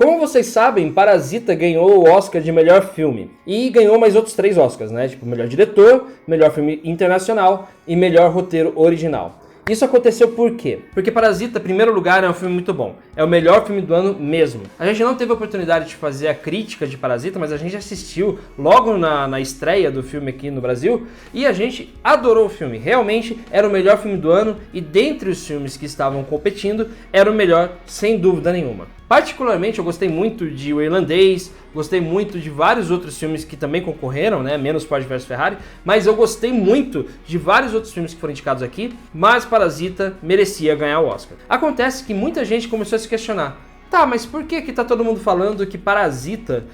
Como vocês sabem, Parasita ganhou o Oscar de melhor filme e ganhou mais outros 3 Oscars, né? Tipo, melhor diretor, melhor filme internacional e melhor roteiro original. Isso aconteceu por quê? Porque Parasita, em primeiro lugar, é um filme muito bom. É o melhor filme do ano mesmo. A gente não teve a oportunidade de fazer a crítica de Parasita, mas a gente assistiu logo na estreia do filme aqui no Brasil e a gente adorou o filme. Realmente era o melhor filme do ano e dentre os filmes que estavam competindo, era o melhor, sem dúvida nenhuma. Particularmente, eu gostei muito de O Irlandês, gostei muito de vários outros filmes que também concorreram, né? Menos Ford vs Ferrari, mas eu gostei muito de vários outros filmes que foram indicados aqui, mas Parasita merecia ganhar o Oscar. Acontece que muita gente começou a se questionar, tá, mas por que tá todo mundo falando que Parasita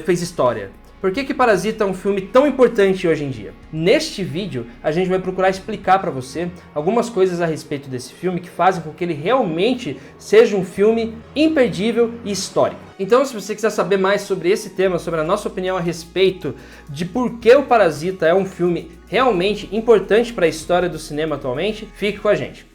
fez história? Por que Parasita é um filme tão importante hoje em dia? Neste vídeo, a gente vai procurar explicar para você algumas coisas a respeito desse filme que fazem com que ele realmente seja um filme imperdível e histórico. Então, se você quiser saber mais sobre esse tema, sobre a nossa opinião a respeito de por que o Parasita é um filme realmente importante para a história do cinema atualmente, fique com a gente.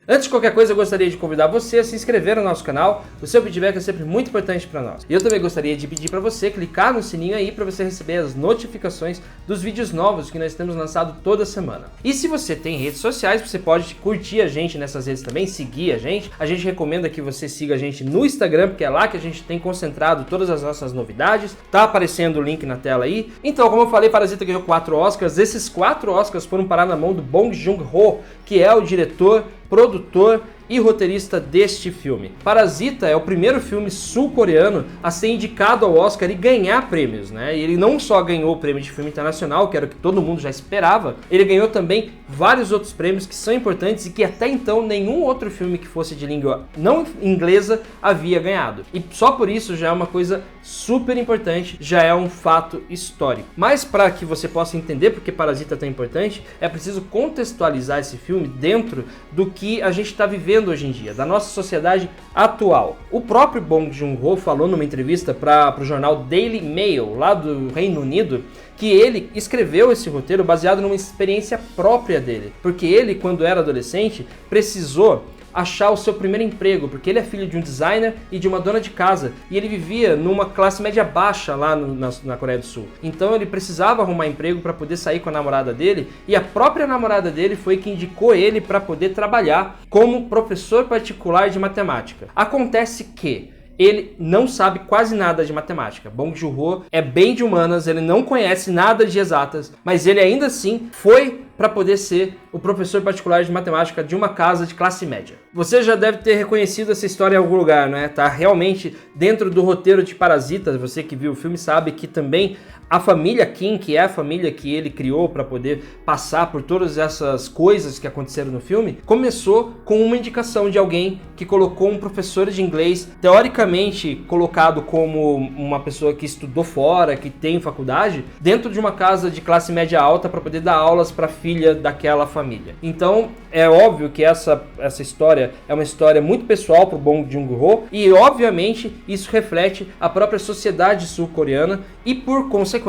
Antes de qualquer coisa, eu gostaria de convidar você a se inscrever no nosso canal. O seu feedback é sempre muito importante para nós. E eu também gostaria de pedir para você clicar no sininho aí para você receber as notificações dos vídeos novos que nós temos lançado toda semana. E se você tem redes sociais, você pode curtir a gente nessas redes também, seguir a gente. A gente recomenda que você siga a gente no Instagram, porque é lá que a gente tem concentrado todas as nossas novidades. Tá aparecendo o link na tela aí. Então, como eu falei, Parasita ganhou 4 Oscars. Esses 4 Oscars foram parar na mão do Bong Joon-ho, que é o diretor, produtor e roteirista deste filme. Parasita é o primeiro filme sul-coreano a ser indicado ao Oscar e ganhar prêmios, né? E ele não só ganhou o prêmio de filme internacional, que era o que todo mundo já esperava, ele ganhou também vários outros prêmios que são importantes e que até então nenhum outro filme que fosse de língua não inglesa havia ganhado. E só por isso já é uma coisa super importante, já é um fato histórico. Mas para que você possa entender por que Parasita é tão importante, é preciso contextualizar esse filme dentro do que a gente está vivendo hoje em dia, da nossa sociedade atual. O próprio Bong Joon-ho falou numa entrevista para o jornal Daily Mail, lá do Reino Unido, que ele escreveu esse roteiro baseado numa experiência própria dele, porque ele, quando era adolescente, precisou achar o seu primeiro emprego, porque ele é filho de um designer e de uma dona de casa, e ele vivia numa classe média baixa lá na Coreia do Sul. Então ele precisava arrumar emprego para poder sair com a namorada dele, e a própria namorada dele foi que indicou ele para poder trabalhar como professor particular de matemática. Acontece que ele não sabe quase nada de matemática. Bong Joon-ho é bem de humanas, ele não conhece nada de exatas, mas ele ainda assim foi para poder ser o professor particular de matemática de uma casa de classe média. Você já deve ter reconhecido essa história em algum lugar, né? Tá realmente dentro do roteiro de Parasita. Você que viu o filme sabe que também a família Kim, que é a família que ele criou para poder passar por todas essas coisas que aconteceram no filme, começou com uma indicação de alguém que colocou um professor de inglês, teoricamente colocado como uma pessoa que estudou fora, que tem faculdade, dentro de uma casa de classe média alta para poder dar aulas para filha daquela família. Então é óbvio que essa história é uma história muito pessoal para o Bong Joon-ho e obviamente isso reflete a própria sociedade sul-coreana e por consequência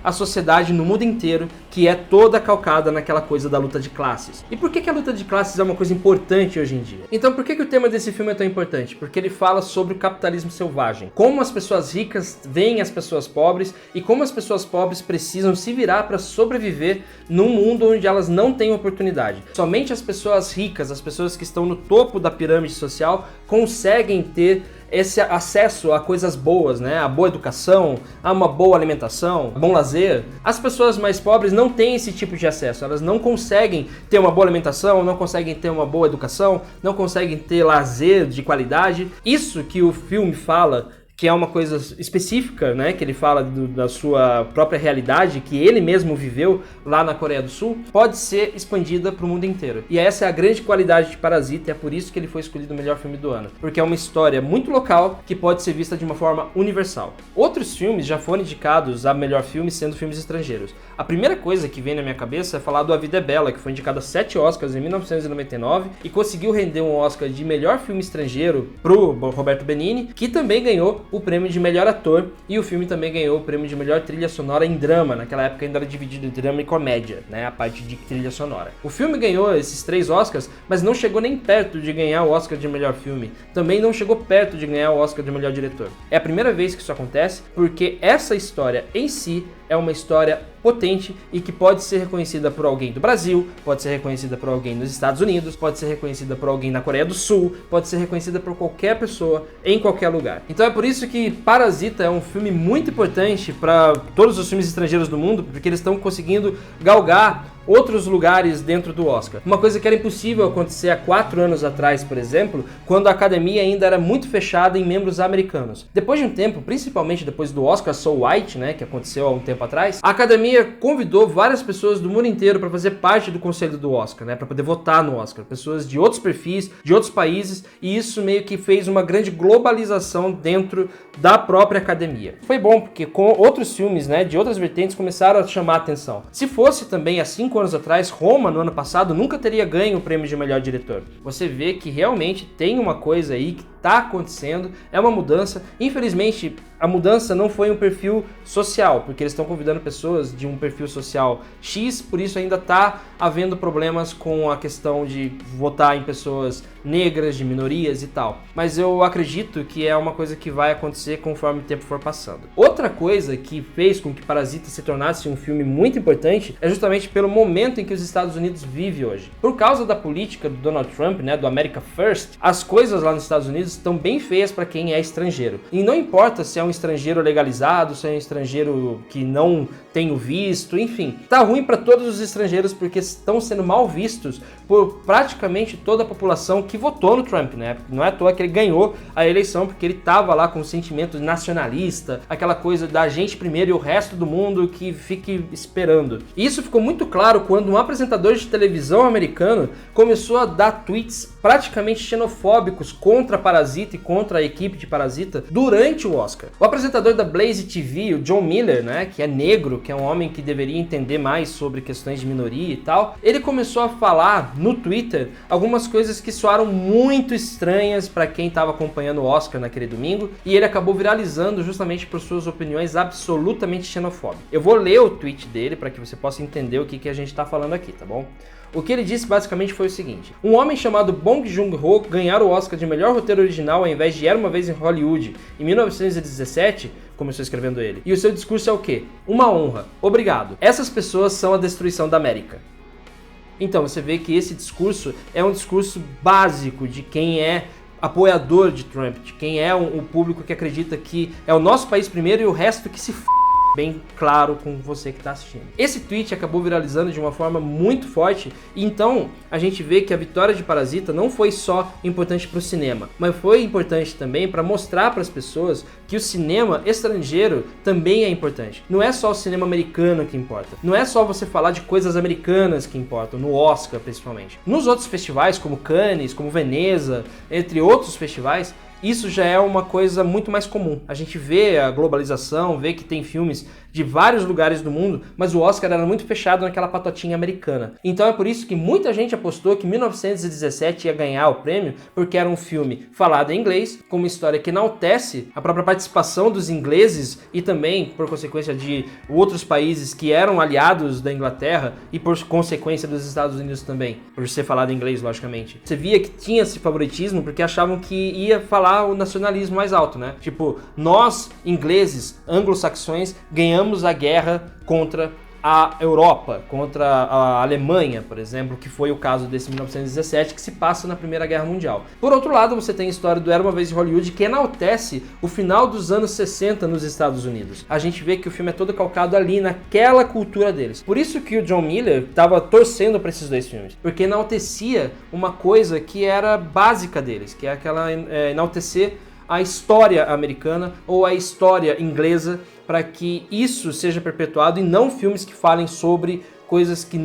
a sociedade no mundo inteiro, que é toda calcada naquela coisa da luta de classes. E por que a luta de classes é uma coisa importante hoje em dia? Então por que o tema desse filme é tão importante? Porque ele fala sobre o capitalismo selvagem, como as pessoas ricas veem as pessoas pobres e como as pessoas pobres precisam se virar para sobreviver num mundo onde elas não têm oportunidade. Somente as pessoas ricas, as pessoas que estão no topo da pirâmide social, conseguem ter esse acesso a coisas boas, né? A boa educação, a uma boa alimentação, a bom lazer. As pessoas mais pobres não têm esse tipo de acesso, elas não conseguem ter uma boa alimentação, não conseguem ter uma boa educação, não conseguem ter lazer de qualidade. Isso que o filme fala, que é uma coisa específica, né, que ele fala da sua própria realidade, que ele mesmo viveu lá na Coreia do Sul, pode ser expandida para o mundo inteiro. E essa é a grande qualidade de Parasita, e é por isso que ele foi escolhido o melhor filme do ano. Porque é uma história muito local, que pode ser vista de uma forma universal. Outros filmes já foram indicados a melhor filme, sendo filmes estrangeiros. A primeira coisa que vem na minha cabeça é falar do A Vida é Bela, que foi indicado a 7 Oscars em 1999, e conseguiu render um Oscar de melhor filme estrangeiro pro Roberto Benigni, que também ganhou o prêmio de melhor ator e o filme também ganhou o prêmio de melhor trilha sonora em drama. Naquela época ainda era dividido em drama e comédia, né, a parte de trilha sonora. O filme ganhou esses 3 Oscars, mas não chegou nem perto de ganhar o Oscar de melhor filme. Também não chegou perto de ganhar o Oscar de melhor diretor. É a primeira vez que isso acontece, porque essa história em si é uma história potente e que pode ser reconhecida por alguém do Brasil, pode ser reconhecida por alguém nos Estados Unidos, pode ser reconhecida por alguém na Coreia do Sul, pode ser reconhecida por qualquer pessoa em qualquer lugar. Então é por isso que Parasita é um filme muito importante para todos os filmes estrangeiros do mundo, porque eles estão conseguindo galgar outros lugares dentro do Oscar. Uma coisa que era impossível acontecer há 4 anos atrás, por exemplo, quando a academia ainda era muito fechada em membros americanos. Depois de um tempo, principalmente depois do Oscar So White, né, que aconteceu há um tempo atrás, a academia convidou várias pessoas do mundo inteiro para fazer parte do conselho do Oscar, né, para poder votar no Oscar, pessoas de outros perfis, de outros países, e isso meio que fez uma grande globalização dentro da própria academia. Foi bom porque com outros filmes, né, de outras vertentes começaram a chamar a atenção. Se fosse também há 5 anos atrás, Roma, no ano passado, nunca teria ganho o prêmio de melhor diretor. Você vê que realmente tem uma coisa aí que está acontecendo, é uma mudança. Infelizmente, a mudança não foi um perfil social, porque eles estão convidando pessoas de um perfil social X, por isso ainda está havendo problemas com a questão de votar em pessoas negras, de minorias e tal. Mas eu acredito que é uma coisa que vai acontecer conforme o tempo for passando. Outra coisa que fez com que Parasita se tornasse um filme muito importante é justamente pelo momento em que os Estados Unidos vivem hoje. Por causa da política do Donald Trump, né, do America First, as coisas lá nos Estados Unidos estão bem feias para quem é estrangeiro. E não importa se é um estrangeiro legalizado, se é um estrangeiro que não tem o visto, enfim. Tá ruim para todos os estrangeiros porque estão sendo mal vistos por praticamente toda a população que votou no Trump, né? Não é à toa que ele ganhou a eleição, porque ele tava lá com um sentimento nacionalista, aquela coisa da gente primeiro e o resto do mundo que fique esperando. E isso ficou muito claro quando um apresentador de televisão americano começou a dar tweets praticamente xenofóbicos contra Parasita e contra a equipe de Parasita durante o Oscar. O apresentador da Blaze TV, o John Miller, né, que é negro, que é um homem que deveria entender mais sobre questões de minoria e tal, ele começou a falar no Twitter algumas coisas que soaram muito estranhas para quem estava acompanhando o Oscar naquele domingo, e ele acabou viralizando justamente por suas opiniões absolutamente xenofóbicas. Eu vou ler o tweet dele para que você possa entender o que a gente está falando aqui, tá bom? O que ele disse basicamente foi o seguinte: um homem chamado Bong Joon-ho ganhar o Oscar de melhor roteiro original ao invés de Era Uma Vez em Hollywood em 1917, começou escrevendo ele. E o seu discurso é o quê? Uma honra. Obrigado. Essas pessoas são a destruição da América. Então você vê que esse discurso é um discurso básico de quem é apoiador de Trump, de quem é o público que acredita que é o nosso país primeiro e o resto que se bem claro com você que está assistindo. Esse tweet acabou viralizando de uma forma muito forte, e então a gente vê que a vitória de Parasita não foi só importante para o cinema, mas foi importante também para mostrar para as pessoas que o cinema estrangeiro também é importante. Não é só o cinema americano que importa, não é só você falar de coisas americanas que importam, no Oscar principalmente. Nos outros festivais, como Cannes, como Veneza, entre outros festivais, isso já é uma coisa muito mais comum. A gente vê a globalização, vê que tem filmes de vários lugares do mundo, mas o Oscar era muito fechado naquela patotinha americana. Então é por isso que muita gente apostou que 1917 ia ganhar o prêmio, porque era um filme falado em inglês, com uma história que enaltece a própria participação dos ingleses e também, por consequência, de outros países que eram aliados da Inglaterra e por consequência dos Estados Unidos também, por ser falado em inglês, logicamente. Você via que tinha esse favoritismo porque achavam que ia falar o nacionalismo mais alto, né? Tipo, nós, ingleses, anglo-saxões, ganhamos a guerra contra a Europa, contra a Alemanha, por exemplo, que foi o caso desse 1917, que se passa na Primeira Guerra Mundial. Por outro lado, você tem a história do Era Uma Vez em Hollywood, que enaltece o final dos anos 60 nos Estados Unidos. A gente vê que o filme é todo calcado ali, naquela cultura deles. Por isso que o John Miller estava torcendo para esses dois filmes, porque enaltecia uma coisa que era básica deles, que é aquela enaltecer a história americana ou a história inglesa, para que isso seja perpetuado e não filmes que falem sobre coisas que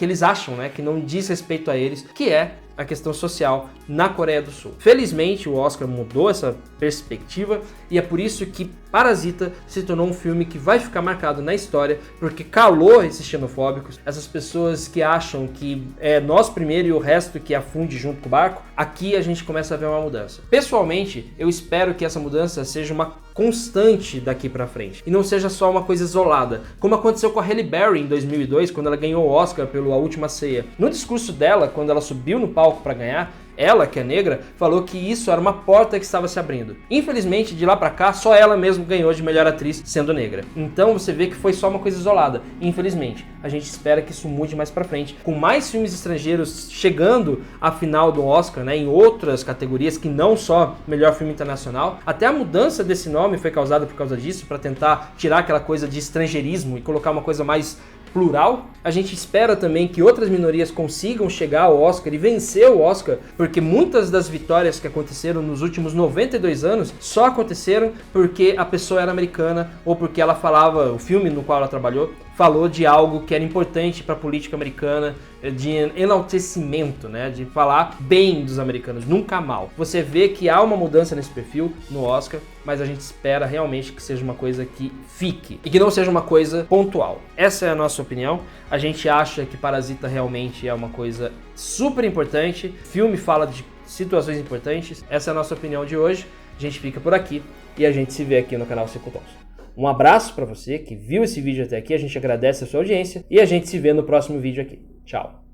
eles acham, né, que não diz respeito a eles, que é a questão social na Coreia do Sul. Felizmente, o Oscar mudou essa perspectiva e é por isso que Parasita se tornou um filme que vai ficar marcado na história, porque calou esses xenofóbicos, essas pessoas que acham que é nós primeiro e o resto que afunde junto com o barco. Aqui a gente começa a ver uma mudança. Pessoalmente, eu espero que essa mudança seja uma constante daqui pra frente e não seja só uma coisa isolada, como aconteceu com a Halle Berry em 2002, quando ela ganhou o Oscar pelo A Última Ceia. No discurso dela, quando ela subiu no palco para ganhar, ela, que é negra, falou que isso era uma porta que estava se abrindo. Infelizmente, de lá pra cá, só ela mesma ganhou de melhor atriz sendo negra. Então você vê que foi só uma coisa isolada. Infelizmente, a gente espera que isso mude mais pra frente, com mais filmes estrangeiros chegando à final do Oscar, né, em outras categorias que não só melhor filme internacional. Até a mudança desse nome foi causada por causa disso, para tentar tirar aquela coisa de estrangeirismo e colocar uma coisa mais plural. A gente espera também que outras minorias consigam chegar ao Oscar e vencer o Oscar, porque muitas das vitórias que aconteceram nos últimos 92 anos só aconteceram porque a pessoa era americana ou porque ela falava, o filme no qual ela trabalhou, falou de algo que era importante para a política americana, de enaltecimento, né? De falar bem dos americanos, nunca mal. Você vê que há uma mudança nesse perfil no Oscar, mas a gente espera realmente que seja uma coisa que fique e que não seja uma coisa pontual. Essa é a nossa opinião. A gente acha que Parasita realmente é uma coisa super importante. O filme fala de situações importantes. Essa é a nossa opinião de hoje. A gente fica por aqui e a gente se vê aqui no canal 5 Tons. Um abraço para você que viu esse vídeo até aqui, a gente agradece a sua audiência e a gente se vê no próximo vídeo aqui. Tchau!